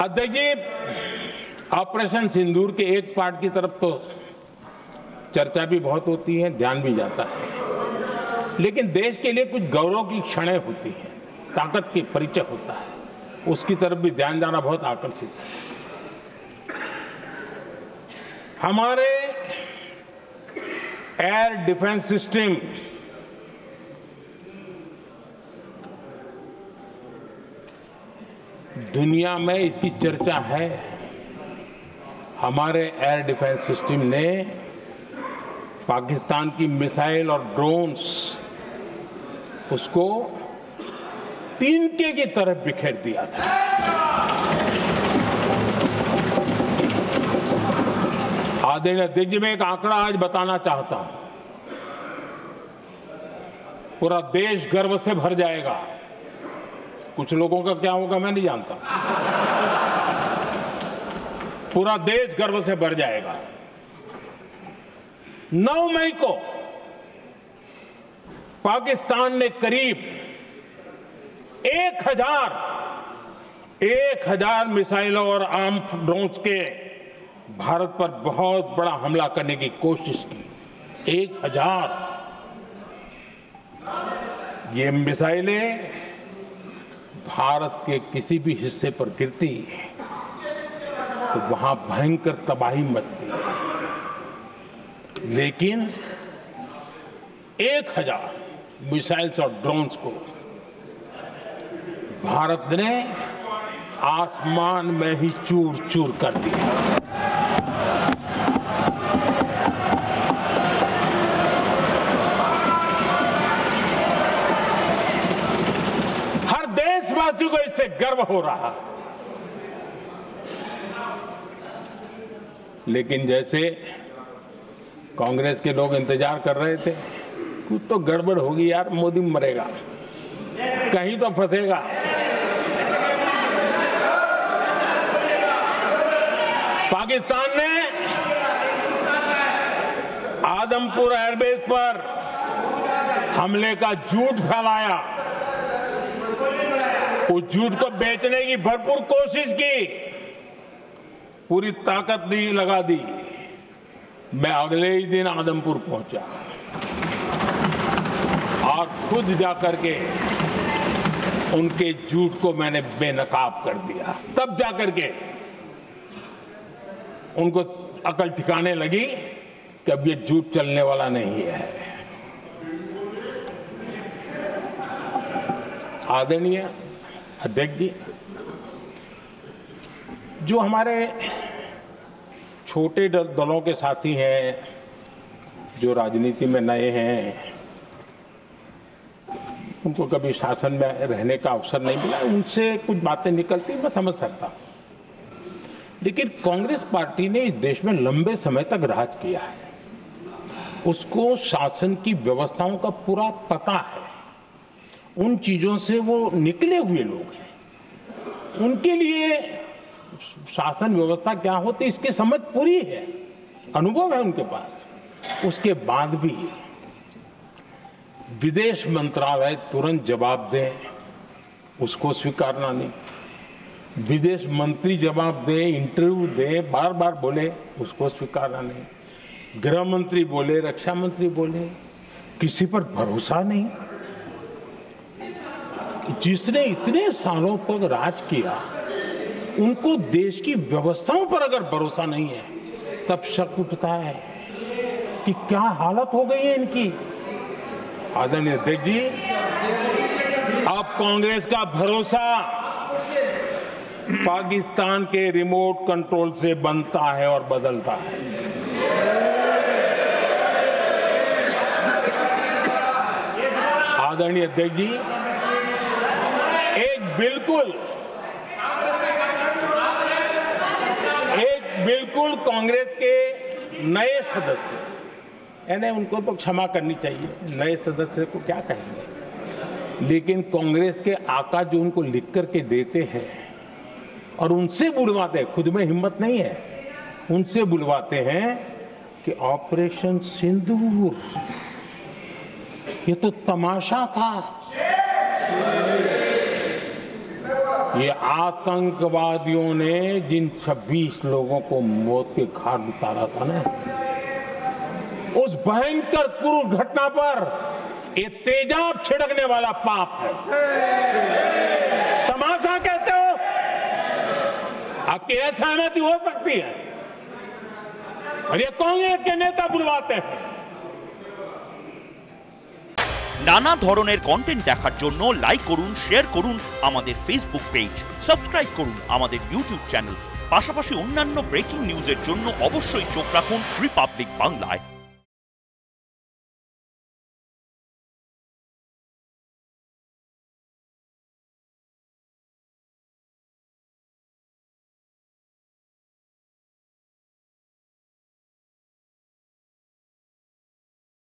अध्यक्ष जी, ऑपरेशन सिंदूर के एक पार्ट की तरफ तो चर्चा भी बहुत होती है, ध्यान भी जाता है, लेकिन देश के लिए कुछ गौरव की क्षणें होती हैं, ताकत की परिचय होता है, उसकी तरफ भी ध्यान जाना बहुत आकर्षित है। हमारे एयर डिफेंस सिस्टम दुनिया में इसकी चर्चा है। हमारे एयर डिफेंस सिस्टम ने पाकिस्तान की मिसाइल और ड्रोन्स उसको तिनके की तरफ बिखेर दिया था। आदरणीय अध्यक्ष जी, मैं एक आंकड़ा आज बताना चाहता हूं, पूरा देश गर्व से भर जाएगा। कुछ लोगों का क्या होगा मैं नहीं जानता, पूरा देश गर्व से भर जाएगा। 9 मई को पाकिस्तान ने करीब 1000 मिसाइलों और आर्म्ड ड्रोन्स के भारत पर बहुत बड़ा हमला करने की कोशिश की। 1000 ये मिसाइलें भारत के किसी भी हिस्से पर गिरती तो वहां भयंकर तबाही मचती, लेकिन 1000 मिसाइल्स और ड्रोन्स को भारत ने आसमान में ही चूर चूर कर दिया। हर देशवासी को इससे गर्व हो रहा, लेकिन जैसे कांग्रेस के लोग इंतजार कर रहे थे, कुछ तो गड़बड़ होगी यार, मोदी मरेगा, कहीं तो फंसेगा। पाकिस्तान ने आदमपुर एयरबेस पर हमले का झूठ फैलाया, उस झूठ को बेचने की भरपूर कोशिश की, पूरी ताकत दी लगा दी। मैं अगले ही दिन आदमपुर पहुंचा और खुद जाकर के उनके झूठ को मैंने बेनकाब कर दिया। तब जाकर के उनको अकल ठिकाने लगी कि अब ये झूठ चलने वाला नहीं है। आदरणीय अध्यक्ष जी, जो हमारे छोटे दलों के साथी हैं, जो राजनीति में नए हैं, उनको कभी शासन में रहने का अवसर नहीं मिला, उनसे कुछ बातें निकलती मैं समझ सकता हूं, लेकिन कांग्रेस पार्टी ने इस देश में लंबे समय तक राज किया है, उसको शासन की व्यवस्थाओं का पूरा पता है, उन चीजों से वो निकले हुए लोग हैं, उनके लिए शासन व्यवस्था क्या होती इसकी समझ पूरी है, अनुभव है उनके पास। उसके बाद भी विदेश मंत्रालय तुरंत जवाब दे, उसको स्वीकारना नहीं, विदेश मंत्री जवाब दे, इंटरव्यू दे, बार बार बोले, उसको स्वीकारना नहीं, गृह मंत्री बोले, रक्षा मंत्री बोले, किसी पर भरोसा नहीं। जिसने इतने सालों तक राज किया, उनको देश की व्यवस्थाओं पर अगर भरोसा नहीं है, तब शक उठता है कि क्या हालत हो गई है इनकी। आदरणीय अध्यक्ष जी, अब कांग्रेस का भरोसा पाकिस्तान के रिमोट कंट्रोल से बनता है और बदलता है। आदरणीय अध्यक्ष जी, बिल्कुल कांग्रेस के नए सदस्य, यानी उनको तो क्षमा करनी चाहिए, नए सदस्य को क्या कहेंगे, लेकिन कांग्रेस के आका जो उनको लिख करके देते हैं और उनसे बुलवाते हैं, खुद में हिम्मत नहीं है, उनसे बुलवाते हैं कि ऑपरेशन सिंदूर ये तो तमाशा था। ये आतंकवादियों ने जिन 26 लोगों को मौत के घाट उतारा था ना, उस भयंकर क्रूर घटना पर ये तेजाब छिड़कने वाला पाप है। तमाशा कहते हो? आपकी असहमति हो सकती है और ये कांग्रेस के नेता बुलवाते हैं। নানা ধরনের কন্টেন্ট দেখার জন্য লাইক করুন, শেয়ার করুন আমাদের ফেসবুক পেজ, সাবস্ক্রাইব করুন আমাদের ইউটিউব চ্যানেল। পাশাপাশি অন্যান্য ব্রেকিং নিউজের জন্য অবশ্যই চোখ রাখুন রিপাবলিক বাংলায়।